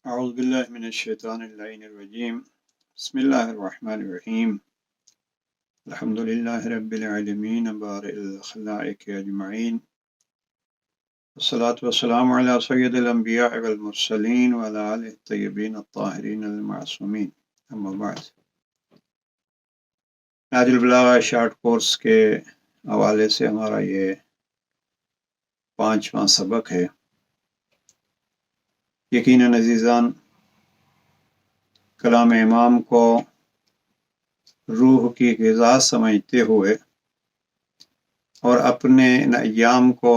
أعوذ بالله من الشيطان اللعين الرجيم. بسم الله الرحمن الرحيم. الحمد لله رب العالمين بارئ الخلائق أجمعين، والصلاة والسلام على سيد الأنبياء والمرسلين وعلى آله الطيبين الطاهرين المعصومين، أما بعد. نهج البلاغہ شارٹ کورس کے حوالے سے ہمارا یہ 5واں سبق ہے۔ یقیناً عزیزان، کلام امام کو روح کی غذا سمجھتے ہوئے اور اپنے ان ایام کو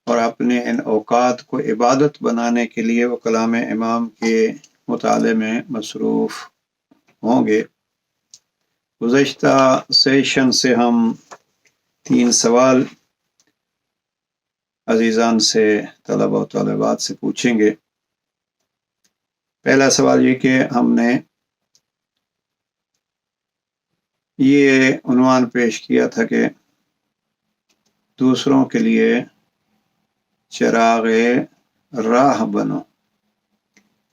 اور اپنے ان اوقات کو عبادت بنانے کے لیے وہ کلام امام کے مطالعے میں مصروف ہوں گے۔ گزشتہ سیشن سے ہم 3 سوال عزیزان سے، طلبہ و طالبات سے پوچھیں گے۔ پہلا سوال یہ کہ ہم نے یہ عنوان پیش کیا تھا کہ دوسروں کے لیے چراغ راہ بنو،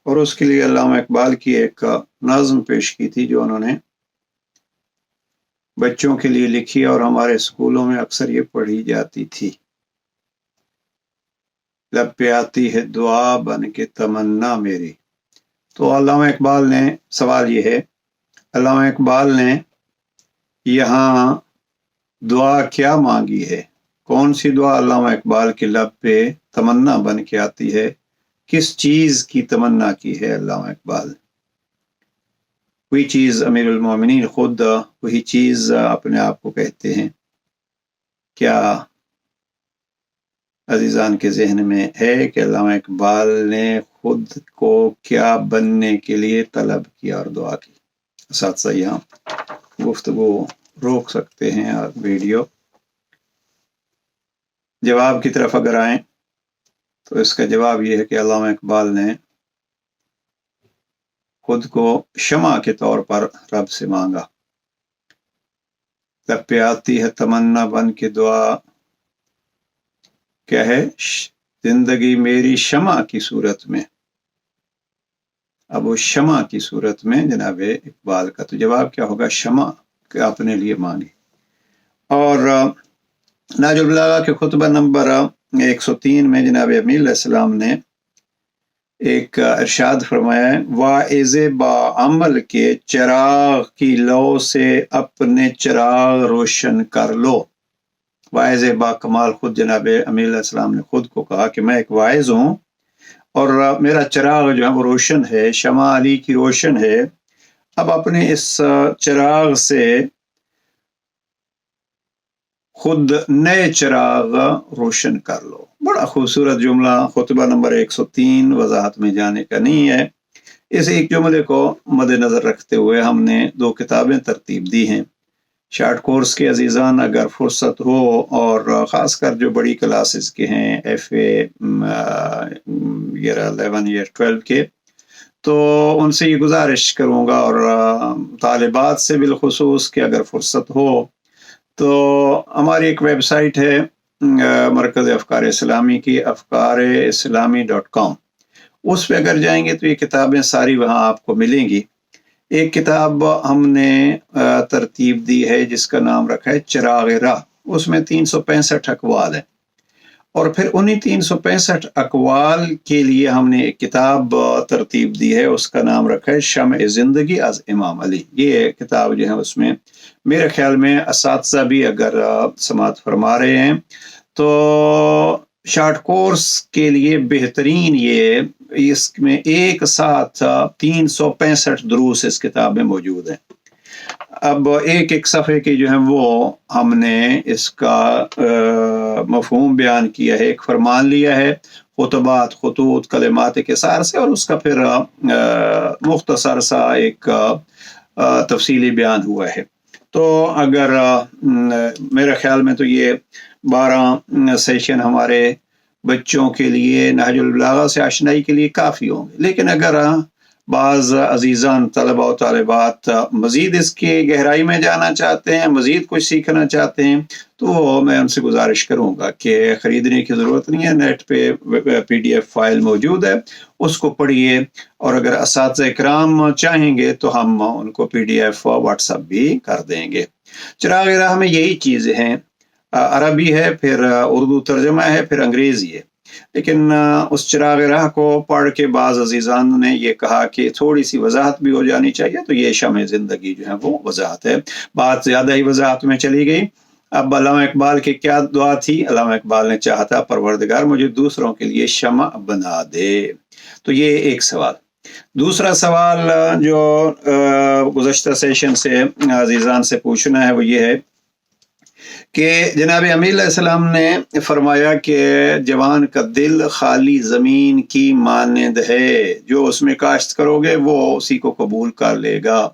اور اس کے لیے علامہ اقبال کی ایک نظم پیش کی تھی جو انہوں نے بچوں کے لیے لکھی اور ہمارے اسکولوں میں اکثر یہ پڑھی جاتی تھی۔ لب پہ آتی ہے دعا بن کے تمنا میری۔ تو علامہ اقبال نے، سوال یہ ہے، علامہ اقبال نے یہاں دعا کیا مانگی ہے؟ کون سی دعا علامہ اقبال کے لب پہ تمنا بن کے آتی ہے؟ کس چیز کی تمنا کی ہے علامہ اقبال؟ وہی چیز امیر المومنین خود وہی چیز اپنے آپ کو کہتے ہیں۔ کیا عزیزان کے ذہن میں ہے کہ علامہ اقبال نے خود کو کیا بننے کے لیے طلب کیا اور دعا کی؟ اساتذہ یہاں گفتگو روک سکتے ہیں اور ویڈیو جواب کی طرف اگر آئیں تو اس کا جواب یہ ہے کہ علامہ اقبال نے خود کو شمع کے طور پر رب سے مانگا۔ لب پہ آتی ہے تمنا بن کے دعا، کیا ہے؟ زندگی میری شمع کی صورت میں۔ اب وہ شمع کی صورت میں جناب اقبال کا تو جواب کیا ہوگا؟ شمع کہ اپنے لیے مانگی۔ اور نہج البلاغہ کے خطبہ نمبر 103 میں جناب امیر علیہ السلام نے ایک ارشاد فرمایا ہے، واعظ با عمل کے چراغ کی لو سے اپنے چراغ روشن کر لو۔ واعظ با کمال خود جناب امیر علیہ السلام نے خود کو کہا کہ میں ایک واعظ ہوں اور میرا چراغ جو ہے وہ روشن ہے، شمع علی کی روشن ہے۔ اب اپنے اس چراغ سے خود نئے چراغ روشن کر لو۔ بڑا خوبصورت جملہ، خطبہ نمبر 103، وضاحت میں جانے کا نہیں ہے۔ اس ایک جملے کو مد نظر رکھتے ہوئے ہم نے 2 کتابیں ترتیب دی ہیں۔ شارٹ کورس کے عزیزان اگر فرصت ہو، اور خاص کر جو بڑی کلاسز کے ہیں، FA 11 یا 12 کے، تو ان سے یہ گزارش کروں گا، اور طالبات سے بالخصوص کہ اگر فرصت ہو تو ہماری ایک ویب سائٹ ہے مرکز افکار اسلامی کی، افکاراسلامی.com۔ اس پہ اگر جائیں گے تو یہ کتابیں ساری وہاں آپ کو ملیں گی۔ ایک کتاب ہم نے ترتیب دی ہے جس کا نام رکھا ہے چراغ راہ۔ اس میں 365 اقوال ہیں، اور پھر انہی 365 اقوال کے لیے ہم نے ایک کتاب ترتیب دی ہے، اس کا نام رکھا ہے شمع زندگی از امام علی۔ یہ کتاب جو ہے اس میں میرے خیال میں اساتذہ بھی اگر سماعت فرما رہے ہیں تو شارٹ کورس کے لیے بہترین، یہ اس میں ایک ساتھ 365 دروس اس کتاب میں موجود ہیں۔ اب ایک ایک صفحے کی جو ہے وہ ہم نے اس کا مفہوم بیان کیا ہے، ایک فرمان لیا ہے، خطبات، خطوط، کلمات کے سار سے، اور اس کا پھر مختصر سا ایک تفصیلی بیان ہوا ہے۔ تو اگر میرے خیال میں تو یہ 12 سیشن ہمارے بچوں کے لیے نہج البلاغہ سے آشنائی کے لیے کافی ہوں گے، لیکن اگر بعض عزیزان طلبہ و طالبات مزید اس کی گہرائی میں جانا چاہتے ہیں، مزید کچھ سیکھنا چاہتے ہیں، تو میں ان سے گزارش کروں گا کہ خریدنے کی ضرورت نہیں ہے، نیٹ پہ PDF فائل موجود ہے، اس کو پڑھیے، اور اگر اساتذہ کرام چاہیں گے تو ہم ان کو PDF واٹس ایپ بھی کر دیں گے۔ چراغ راہ میں یہی چیزیں ہیں، عربی ہے، پھر اردو ترجمہ ہے، پھر انگریزی ہے، لیکن اس چراغ راہ کو پڑھ کے بعض عزیزان نے یہ کہا کہ تھوڑی سی وضاحت بھی ہو جانی چاہیے، تو یہ شمع زندگی جو ہے وہ وضاحت ہے، بات زیادہ ہی وضاحت میں چلی گئی۔ اب علامہ اقبال کی کیا دعا تھی؟ علامہ اقبال نے چاہا تھا پروردگار مجھے دوسروں کے لیے شمع بنا دے۔ تو یہ ایک سوال۔ دوسرا سوال جو گزشتہ سیشن سے عزیزان سے پوچھنا ہے وہ یہ ہے کہ جناب امیر علیہ السلام نے فرمایا کہ جوان کا دل خالی زمین کی مانند ہے، جو اس میں کاشت کرو گے وہ اسی کو قبول کر لے گا،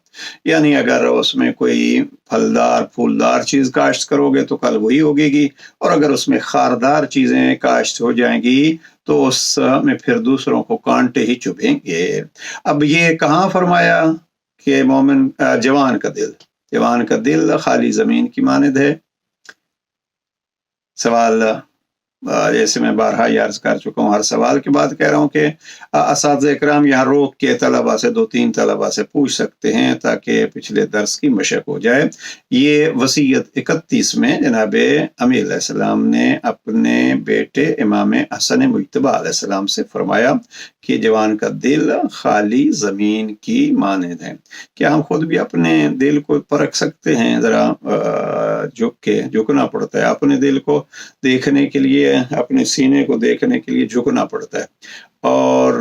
یعنی اگر اس میں کوئی پھلدار پھولدار چیز کاشت کرو گے تو کل وہی ہوگے گی، اور اگر اس میں خاردار چیزیں کاشت ہو جائیں گی تو اس میں پھر دوسروں کو کانٹے ہی چبھیں گے۔ اب یہ کہاں فرمایا کہ مومن جوان کا دل خالی زمین کی مانند ہے؟ سوال جیسے میں بارہا یہ عرض کر چکا ہوں، ہر سوال کے بعد کہہ رہا ہوں کہ اساتذہ اکرام یہاں روک کے طلبہ سے 2-3 طلبہ سے پوچھ سکتے ہیں تاکہ پچھلے درس کی مشق ہو جائے۔ یہ وصیت 31 میں جناب امیر علیہ السلام نے اپنے بیٹے امام حسن مجتبی علیہ السلام سے فرمایا کہ جوان کا دل خالی زمین کی مانند ہے۔ کیا ہم خود بھی اپنے دل کو پرکھ سکتے ہیں؟ ذرا جھکنا پڑتا ہے اپنے دل کو دیکھنے کے لیے، اپنے سینے کو دیکھنے کے لیے جھکنا پڑتا ہے، اور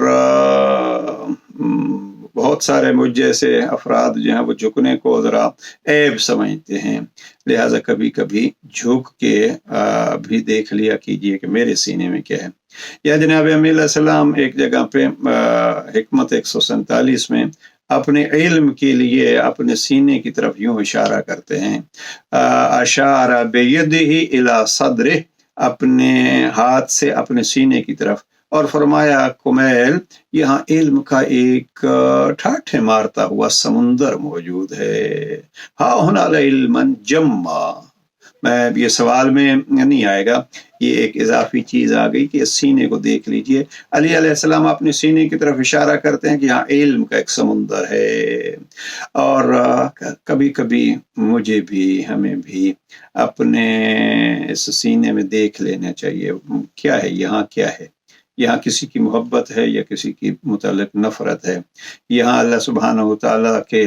بہت سارے مجھ جیسے افراد جو ہیں وہ جھکنے کو ذرا عیب سمجھتے ہیں، لہٰذا کبھی کبھی جھک کے بھی دیکھ لیا کیجئے کہ میرے سینے میں کیا ہے۔ یا جناب امیر علیہ السلام ایک جگہ پہ حکمت 147 میں اپنے علم کے لیے اپنے سینے کی طرف یوں اشارہ کرتے ہیں، اشارہ بیدہ الی صدرہ، اپنے ہاتھ سے اپنے سینے کی طرف، اور فرمایا کمیل یہاں علم کا ایک ٹھاٹھے مارتا ہوا سمندر موجود ہے، ہاں ہونا علما جما۔ میں یہ سوال میں نہیں آئے گا، یہ ایک اضافی چیز آ گئی کہ سینے کو دیکھ لیجئے۔ علی علیہ السلام اپنے سینے کی طرف اشارہ کرتے ہیں کہ یہاں علم کا ایک سمندر ہے، اور کبھی کبھی مجھے بھی، ہمیں بھی اپنے اس سینے میں دیکھ لینا چاہیے کیا ہے، یہاں کیا ہے، یہاں کسی کی محبت ہے یا کسی کی متعلق نفرت ہے، یہاں اللہ سبحانہ وتعالیٰ کے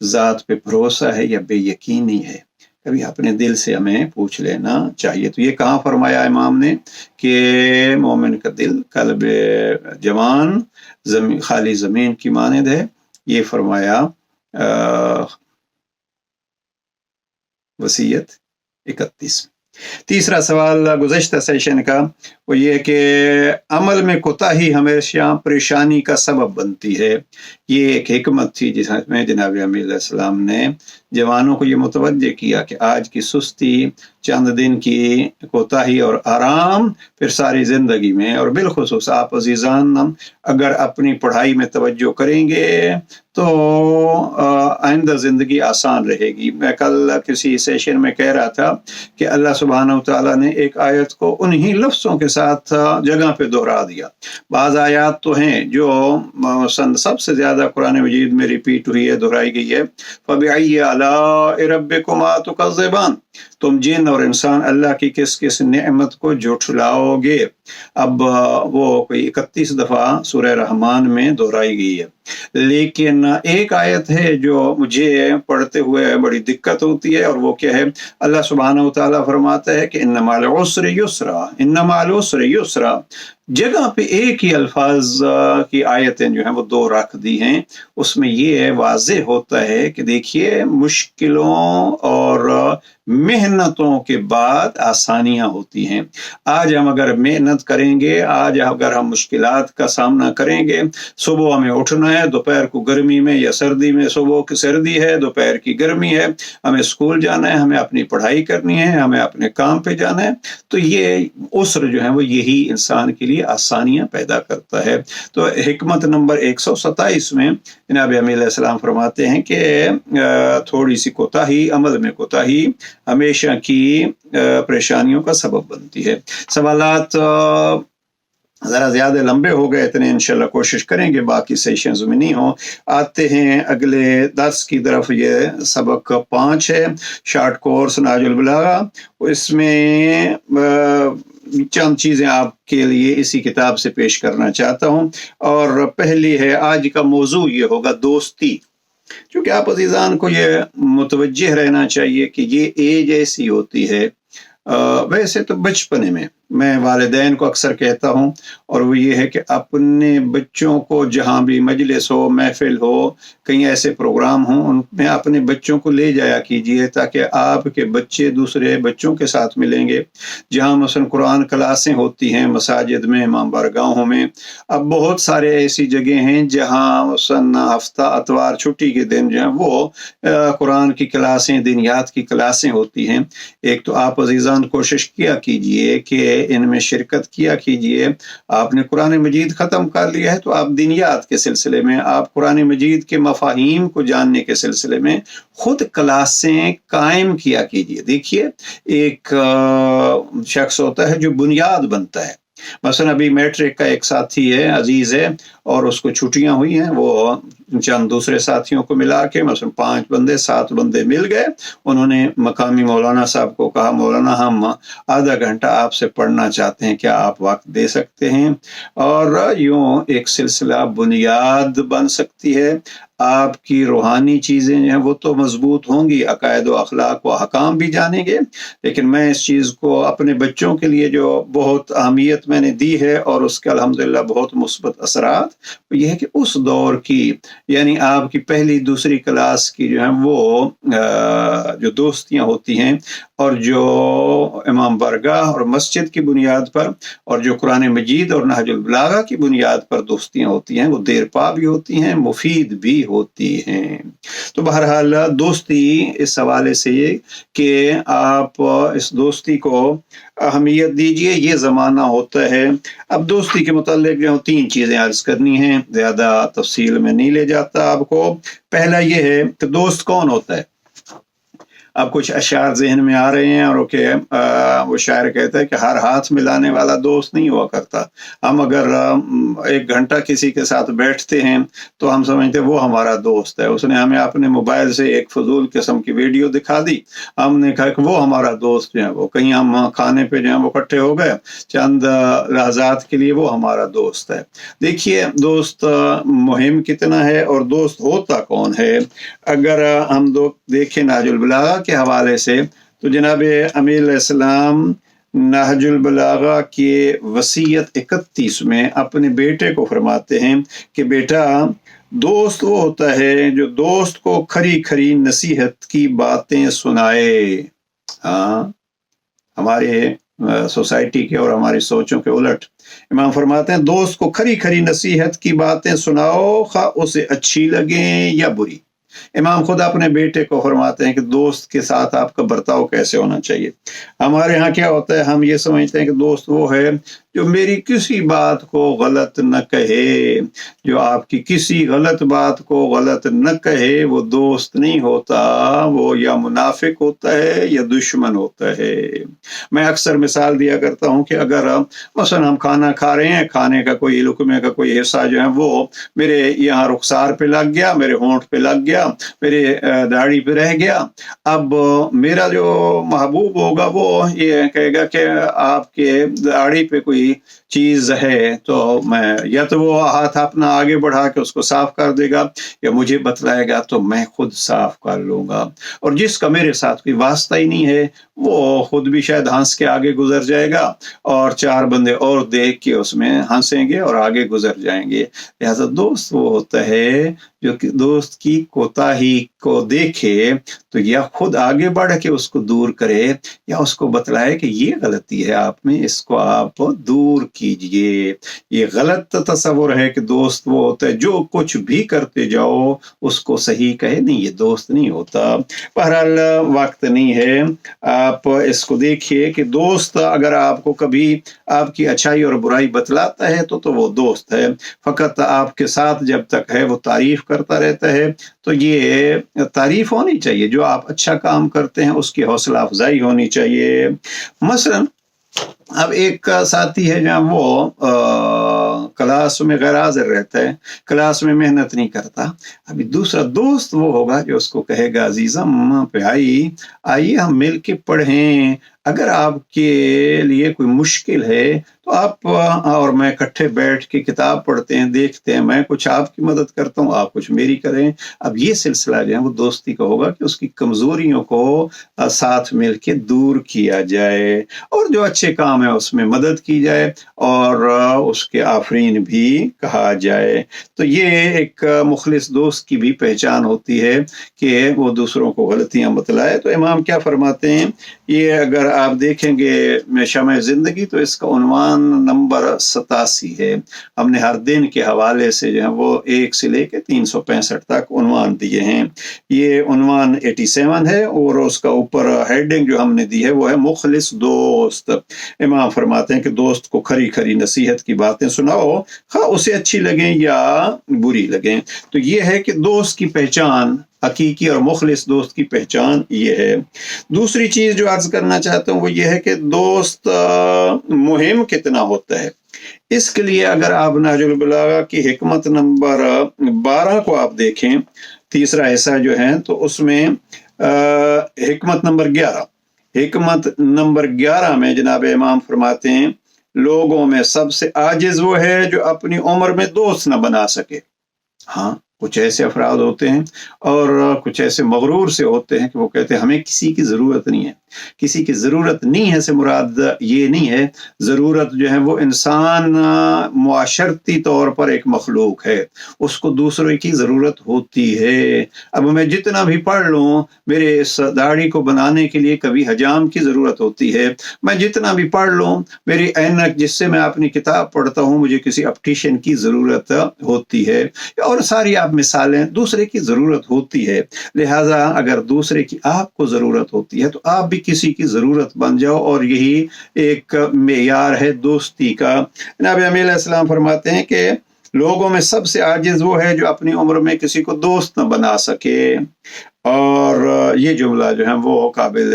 ذات پہ بھروسہ ہے یا بے یقینی ہے، کبھی اپنے دل سے ہمیں پوچھ لینا چاہیے۔ تو یہ کہاں فرمایا امام نے کہ مومن کا دل قلب جوان خالی زمین کی مانند ہے؟ یہ فرمایا وصیت 31۔ تیسرا سوال گزشتہ سیشن کا وہ یہ کہ عمل میں کوتاہی ہمیشہ پریشانی کا سبب بنتی ہے۔ یہ ایک حکمت تھی جس میں جناب امیر علیہ السلام نے جوانوں کو یہ متوجہ کیا کہ آج کی سستی، چند دن کی کوتاہی اور آرام پھر ساری زندگی میں، اور بالخصوص آپ عزیزان اگر اپنی پڑھائی میں توجہ کریں گے تو آئندہ زندگی آسان رہے گی۔ میں کل کسی سیشن میں کہہ رہا تھا کہ اللہ سبحانہ وتعالیٰ نے ایک آیت کو انہی لفظوں کے ساتھ جگہ پہ دہرا دیا۔ بعض آیات تو ہیں جو سب سے زیادہ قرآن مجید میں ریپیٹ ہوئی ہے، دہرائی گئی ہے، فَبِأَيِّ آلَاءِ رَبِّكُمَا تُكَذِّبَانِ، تم جن اور انسان اللہ کی کس کس نعمت کو جھٹلاؤ گے۔ اب وہ کوئی 31 دفعہ سورہ رحمان میں دہرائی گئی ہے، لیکن ایک آیت ہے جو مجھے پڑھتے ہوئے بڑی دقت ہوتی ہے، اور وہ کیا ہے؟ اللہ سبحانہ وتعالیٰ فرماتا ہے کہ اِنَّ مَعَ الْعُسْرِ يُسْرًا، اِنَّ مَعَ الْعُسْرِ يُسْرًا، جگہ پہ ایک ہی الفاظ کی آیتیں جو ہیں وہ 2 رکھ دی ہیں۔ اس میں یہ واضح ہوتا ہے کہ دیکھیے مشکلوں اور محنتوں کے بعد آسانیاں ہوتی ہیں۔ آج ہم اگر محنت मेहनत करेंगे। आज अगर हम मुश्किलात का सामना करेंगे, सुबह हमें उठना है, दोपहर को गर्मी में या सर्दी में, सुबह की सर्दी है, दोपहर की गर्मी है, हमें स्कूल जाना है, हमें अपनी पढ़ाई करनी है, हमें अपने काम पे जाना है, तो ये उसर जो है वो यही इंसान के लिए आसानियां पैदा करता है। तो हिकमत नंबर 127 में जनाब अमीर अलैहिस्सलाम फरमाते हैं कि थोड़ी सी कोताही, अमल में कोताही हमेशा की परेशानियों का सबब बनती है। सवालात ज़रा ज़्यादा लंबे हो गए, इतने इंशाल्लाह कोशिश करेंगे बाकी सेशंस में नहीं हो। आते हैं अगले दर्स की तरफ। ये सबक 5 है, शॉर्ट कोर्स नाजुल बलागा। इसमें चंद चीज़ें आपके लिए इसी किताब से पेश करना चाहता हूँ। और पहली है, आज का मौजू ये होगा दोस्ती। क्योंकि आप अजीज़ान को ये मुतवज्जिह रहना चाहिए कि ये एज ऐसी होती है, वैसे तो बचपने में मैं वालिदैन को अक्सर कहता हूँ, और वो ये है कि अपने बच्चों को जहाँ भी मजलिस हो, महफिल हो, कहीं ऐसे प्रोग्राम हो, उनमें अपने बच्चों को ले जाया कीजिए, ताकि आपके बच्चे दूसरे बच्चों के साथ मिलेंगे। जहाँ मसलन कुरान क्लासें होती हैं मसाजिद में, इमाम बारगाहों में, अब बहुत सारे ऐसी जगह हैं जहाँ मसलन हफ्ता अतवार छुट्टी के दिन जो है वो कुरान की क्लासें, दिनियात की क्लासें होती हैं। एक तो आप अजीज़ान कोशिश किया कीजिए कि इनमें शिरकत किया कीजिए। आपने कुरान मजीद ख़त्म कर लिया है तो आप दिनियात के सिलसिले में, आप कुरान मजीद के मफाहीम को जानने के सिलसिले में खुद क्लासें कायम किया कीजिए। देखिए, एक शख्स होता है जो बुनियाद बनता है। मसलन अभी मैट्रिक का एक साथी है, अजीज है, और उसको छुट्टियां हुई हैं, वो चंद दूसरे साथियों को मिला के मसलन 5 बंदे 7 बंदे मिल गए। उन्होंने मकामी मौलाना साहब को कहा, मौलाना हम आधा घंटा आपसे पढ़ना चाहते हैं, क्या आप वक्त दे सकते हैं? और यूं एक सिलसिला बुनियाद बन सकती है। आपकी रूहानी चीज़ें जो हैं वो तो मजबूत होंगी, अकायद व अखलाक व हकाम भी जानेंगे। लेकिन मैं इस चीज़ को अपने बच्चों के लिए जो बहुत अहमियत मैंने दी है और उसके अल्हम्दुलिल्लाह बहुत मुस्बत असरात, ये है कि उस दौर की, यानी आपकी पहली दूसरी क्लास की जो है वो जो दोस्तियां होती हैं, और जो इमाम बारगाह और मस्जिद की बुनियाद पर, और जो कुरान मजीद और नहजुल बलागा की बुनियाद पर दोस्तियां होती हैं, वो देरपा भी होती हैं, मुफीद भी होती हैं। तो बहरहाल दोस्ती इस हवाले से ये कि आप इस दोस्ती को अहमियत दीजिए। ये ज़माना होता है, अब दोस्ती के मुताल्लिक़ जो 3 चीज़ें अर्ज़ करनी हैं, ज़्यादा तफसील में नहीं ले जाता आपको। पहला ये है कि दोस्त कौन होता है। अब कुछ अशार जहन में आ रहे हैं, और वो शायर कहता है कि हर हाथ मिलाने वाला दोस्त नहीं हुआ करता। हम अगर 1 घंटा किसी के साथ बैठते हैं तो हम समझते हैं वो हमारा दोस्त है, उसने हमें अपने मोबाइल से एक फजूल किस्म की वीडियो दिखा दी, हमने कहा कि वो हमारा दोस्त जो है, वो कहीं हम खाने पे जो है वो इकट्ठे हो गए चंद लहजात के लिए, वो हमारा दोस्त है। देखिए, दोस्त मुहिम कितना है और दोस्त होता कौन है। अगर हम देखें नाजुल बलागा के हवाले से, तो जनाब अमीर अलैहिस्सलाम नहजुल बलागा के वसीयत 31 में अपने बेटे को फरमाते हैं कि बेटा, दोस्त वो होता है जो दोस्त को खरी खरी नसीहत की बातें सुनाए। हाँ, हमारे सोसाइटी के और हमारी सोचों के उलट इमाम फरमाते हैं, दोस्त को खरी खरी नसीहत की बातें सुनाओ, खा उसे अच्छी लगे या बुरी। इमाम खुद अपने बेटे को फरमाते हैं कि दोस्त के साथ आपका बर्ताव कैसे होना चाहिए। हमारे यहाँ क्या होता है, हम ये समझते हैं कि दोस्त वो है जो मेरी किसी बात को गलत न कहे, जो आपकी किसी गलत बात को गलत न कहे, वो दोस्त नहीं होता, वो या मुनाफिक होता है या दुश्मन होता है। मैं अक्सर मिसाल दिया करता हूँ कि अगर मसलन हम खाना खा रहे हैं, खाने का कोई लुकमे का कोई हिस्सा जो है वो मेरे यहाँ रुखसार पे लग गया, मेरे होंठ पे लग गया, मेरे दाढ़ी पे रह गया। अब मेरा जो महबूब होगा वो ये कहेगा कि आपके दाढ़ी पे कोई चीज़ है तो मैं या तो वो हाथ अपना आगे बढ़ा के उसको साफ कर देगा या मुझे बतलाएगा तो मैं खुद साफ कर लूँगा। और जिसका मेरे साथ कोई वास्ता ही नहीं है वो खुद भी शायद हंस के आगे गुजर जाएगा और 4 बंदे और देख के उसमें हंसेंगे और आगे गुजर जाएंगे। लिहाजा दोस्त वो होता है जो कि दोस्त की कोताही को देखे तो या खुद आगे बढ़ के उसको दूर करे या उसको बतलाए कि ये गलती है आप में, इसको आप दूर कीजिए। ये गलत तस्वुर है कि दोस्त वो होता है जो कुछ भी करते जाओ उसको सही कहे, नहीं ये दोस्त नहीं होता। बहरहाल वक्त नहीं है, आप इसको देखिए कि दोस्त अगर आपको कभी आपकी अच्छाई और बुराई बतलाता है तो वो दोस्त है। फकत आपके साथ जब तक है वो तारीफ करता रहता है तो ये तारीफ होनी चाहिए, जो आप अच्छा काम करते हैं उसकी हौसला अफजाई होनी चाहिए। मसलन अब एक साथी है जहाँ वो क्लास में गैर हाजिर रहता है, क्लास में मेहनत नहीं करता। अभी दूसरा दोस्त वो होगा जो उसको कहेगा अजीजम भाई आइए हम मिल के पढ़ें, अगर आपके लिए कोई मुश्किल है तो आप और मैं इकट्ठे बैठ के किताब पढ़ते हैं, देखते हैं, मैं कुछ आपकी मदद करता हूँ, आप कुछ मेरी करें। अब ये सिलसिला जो है वो दोस्ती का होगा कि उसकी कमजोरियों को साथ मिल के दूर किया जाए और जो अच्छे काम है उसमें मदद की जाए और उसके आफरीन भी कहा जाए। तो ये एक मुखलिस दोस्त की भी पहचान होती है कि वो दूसरों को गलतियां बतलाए। तो इमाम क्या फरमाते हैं, ये अगर आप देखेंगे शम्ए जिंदगी तो इसका उन्वान नंबर 87 है। हमने हर दिन के हवाले से जो है वो 1 से लेकर 365 तक उन्वान दिए हैं। ये उन्वान 87 है और उसका ऊपर हेडिंग जो हमने दी है वो है मुखलिस दोस्त। इमाम फरमाते हैं कि दोस्त को खरी खरी नसीहत की बातें सुनाओ, हाँ उसे अच्छी लगे या बुरी लगे। तो ये है कि दोस्त की पहचान, हकीकी और मुखलिस दोस्त की पहचान ये है। दूसरी चीज जो अर्ज करना चाहता हूँ वो ये है कि दोस्त मुहिम कितना होता है। इसके लिए अगर आप नाजुल बलागा की हिकमत नंबर 12 को आप देखें, तीसरा हिस्सा जो है तो उसमें हिकमत नंबर 11 में जनाब इमाम फरमाते हैं लोगों में सबसे आजिज वो है जो अपनी उम्र में दोस्त न बना सके। हाँ कुछ ऐसे अफराद होते हैं और कुछ ऐसे मगरूर से होते हैं कि वो कहते हैं हमें किसी की ज़रूरत नहीं है। किसी की ज़रूरत नहीं है से मुराद ये नहीं है, ज़रूरत जो है वो इंसान मुआशरती तौर पर एक मखलूक है, उसको दूसरे की ज़रूरत होती है। अब मैं जितना भी पढ़ लूँ, मेरे इस दाढ़ी को बनाने के लिए कभी हजाम की ज़रूरत होती है। मैं जितना भी पढ़ लूँ, मेरी ऐनक जिससे मैं अपनी किताब पढ़ता हूँ, मुझे किसी ऑप्टिशियन की ज़रूरत होती है। और सारी आप मिसालें, दूसरे की ज़रूरत होती है। लिहाजा अगर दूसरे की आपको ज़रूरत होती है तो आप भी किसी की ज़रूरत बन जाओ और यही एक मेयार है दोस्ती का। नबी अमीर अलैहिस्सलाम फरमाते हैं कि लोगों में सबसे आजिज वो है जो अपनी उम्र में किसी को दोस्त न बना सके। और ये जुमला जो है वो काबिल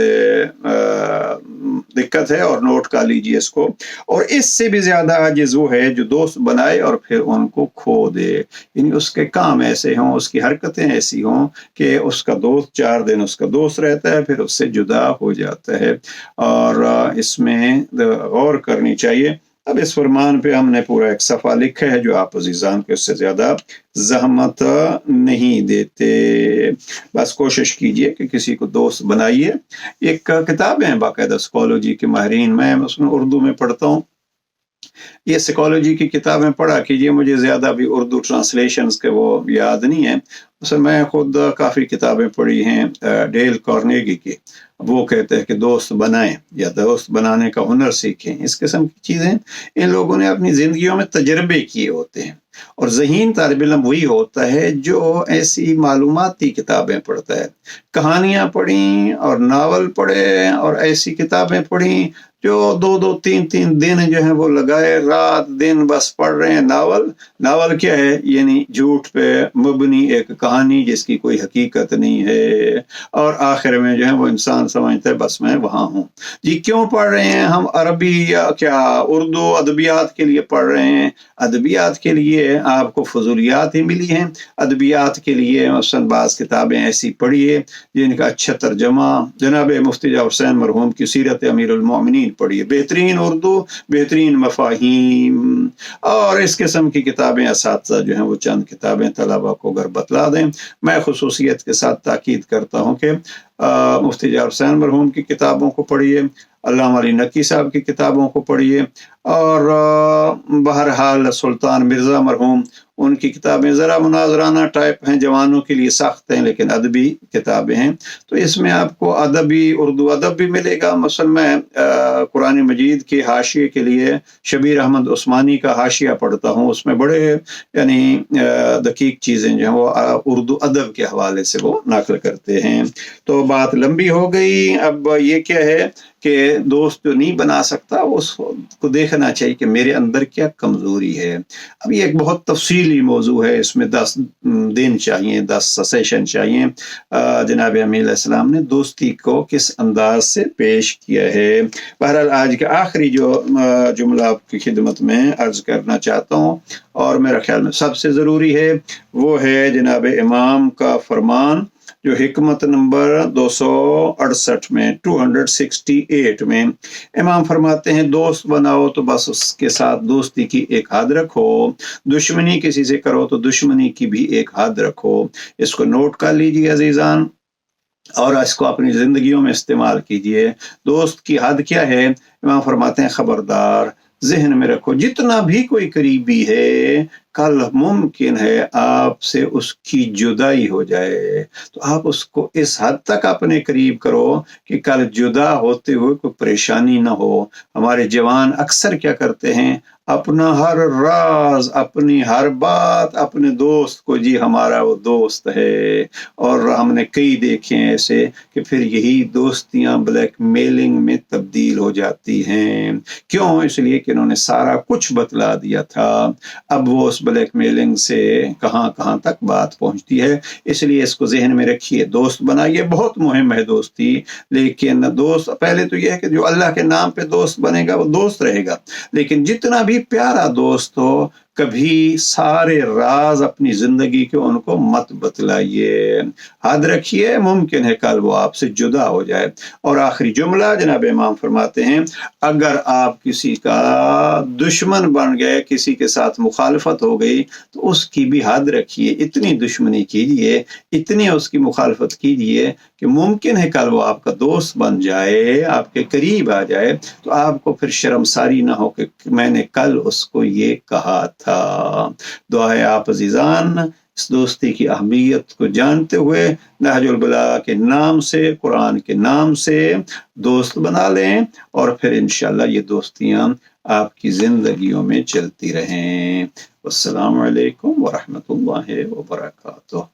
दिक्कत है और नोट कर लीजिए इसको। और इससे भी ज्यादा आजिज वो है जो दोस्त बनाए और फिर उनको खो दे, यानी उसके काम ऐसे हों, उसकी हरकतें ऐसी हों कि उसका दोस्त 4 दिन उसका दोस्त रहता है फिर उससे जुदा हो जाता है। और इसमें गौर करनी चाहिए। अब इस फरमान पे हमने पूरा एक सफ़ा लिखा है जो आप अजीज़ान को इससे ज़्यादा ज़हमत नहीं देते। बस कोशिश कीजिए कि किसी को दोस्त बनाइए। एक किताबें हैं बाकायदा साइकोलॉजी के माहिरीन, मैं उसमें उर्दू में पढ़ता हूँ। ये साइकोलॉजी की किताबें पढ़ा कीजिए, मुझे ज़्यादा भी उर्दू ट्रांसलेशंस के वो याद नहीं है। उसमें मैं खुद काफ़ी किताबें पढ़ी हैं डेल कार्नेगी की। वो कहते हैं कि दोस्त बनाएं या दोस्त बनाने का हुनर सीखें। इस किस्म की चीज़ें इन लोगों ने अपनी ज़िंदगियों में तजर्बे किए होते हैं। और ज़हीन तालिब इल्म वही होता है जो ऐसी मालूमाती किताबें पढ़ता है, कहानियाँ पढ़ी और नावल पढ़े और ऐसी किताबें पढ़ी जो 2-2, 3-3 दिन जो है वो लगाए, रात दिन बस पढ़ रहे हैं। नावल क्या है, यानी झूठ पे मबनी एक कहानी जिसकी कोई हकीकत नहीं है और आखिर में जो है वो इंसान समझता है बस मैं वहाँ हूँ। जी क्यों पढ़ रहे हैं हम? अरबी या क्या उर्दू अदबियात के लिए पढ़ रहे हैं। अदबियात के लिए आपको फजूलियात ही मिली हैं। अदबियात के लिए मसलन बाज़ किताबें ऐसी पढ़िए जिनका अच्छा तर्जमा जनाब मुफ्ती हुसैन मरहूम की सीरत अमीरुल मोमिनीन पढ़िए, बेहतरीन उर्दू, बेहतरीन मफाहीम और इस किस्म की किताबें असातिज़ा जो हैं वो चंद किताबें तलबा को अगर बतला दें। मैं खुसूसियत के साथ ताकीद करता हूँ कि मुफ्ती जाफर हुसैन मरहूम की किताबों को पढ़िए, अल्लामा अली नकी साहब की किताबों को पढ़िए और बहरहाल सुल्तान मिर्ज़ा मरहूम उनकी किताबें ज़रा मुनाज़राना टाइप हैं, जवानों के लिए सख्त हैं लेकिन अदबी किताबें हैं। तो इसमें आपको अदबी उर्दू अदब भी मिलेगा। मसलन मैं कुरान मजीद के हाशिए के लिए शबीर अहमद उस्मानी का हाशिया पढ़ता हूँ, उसमें बड़े यानी दकीक चीज़ें जो हैं वो उर्दू अदब के हवाले से वो नकल करते हैं। तो बात लंबी हो गई। अब ये क्या है कि दोस्त जो नहीं बना सकता उसको देखना चाहिए कि मेरे अंदर क्या कमज़ोरी है। अब ये एक बहुत तफसीली मौजू है, इसमें 10 दिन चाहिए, 10 सेशन चाहिए। जनाब अमीर अलैहिस्सलाम ने दोस्ती को किस अंदाज से पेश किया है। बहरहाल आज का आखिरी जो जुमला आपकी खिदमत में अर्ज करना चाहता हूँ और मेरा ख्याल में सबसे ज़रूरी है वो है जनाब इमाम का फरमान जो हिकमत नंबर 268 में 268 में इमाम फरमाते हैं, दोस्त बनाओ तो बस उसके साथ दोस्ती की एक हद रखो, दुश्मनी किसी से करो तो दुश्मनी की भी एक हद रखो। इसको नोट कर लीजिए अजीजान और इसको अपनी ज़िंदगियों में इस्तेमाल कीजिए। दोस्त की हद क्या है? इमाम फरमाते हैं, खबरदार जहन में रखो, जितना भी कोई करीबी है कल मुमकिन है आपसे उसकी जुदाई हो जाए, तो आप उसको इस हद तक अपने करीब करो कि कल जुदा होते हुए कोई परेशानी ना हो। हमारे जवान अक्सर क्या करते हैं, अपना हर राज, अपनी हर बात अपने दोस्त को, जी हमारा वो दोस्त है, और हमने कई देखे हैं ऐसे कि फिर यही दोस्तियां ब्लैकमेलिंग में तब्दील हो जाती हैं। क्यों? इसलिए कि इन्होंने सारा कुछ बतला दिया था। अब वो उस ब्लैकमेलिंग से कहां कहां तक बात पहुंचती है। इसलिए इसको जहन में रखिए, दोस्त बनाइए, बहुत मुहिम है दोस्ती। लेकिन दोस्त पहले तो यह है कि जो अल्लाह के नाम पे दोस्त बनेगा वो दोस्त रहेगा, लेकिन जितना भी प्यारा दोस्त हो कभी सारे राज अपनी जिंदगी के उनको मत बतलाइए, हद रखिए, मुमकिन है कल वो आपसे जुदा हो जाए। और आखिरी जुमला जनाब इमाम फरमाते हैं, अगर आप किसी का दुश्मन बन गए, किसी के साथ मुखालफत हो गई, तो उसकी भी हद रखिए, इतनी दुश्मनी कीजिए, इतनी उसकी मुखालफत कीजिए कि मुमकिन है कल वो आपका दोस्त बन जाए, आपके करीब आ जाए, तो आपको फिर शर्मसारी ना हो कि मैंने कल उसको ये कहा था। दुआ है आप अजीजान इस दोस्ती की अहमियत को जानते हुए नहजुल बलागा के नाम से, कुरान के नाम से दोस्त बना लें और फिर इंशाअल्लाह ये दोस्तियां आपकी जिंदगियों में चलती रहें। अस्सलामु अलैकुम व रहमतुल्लाहि व बरकातुहू।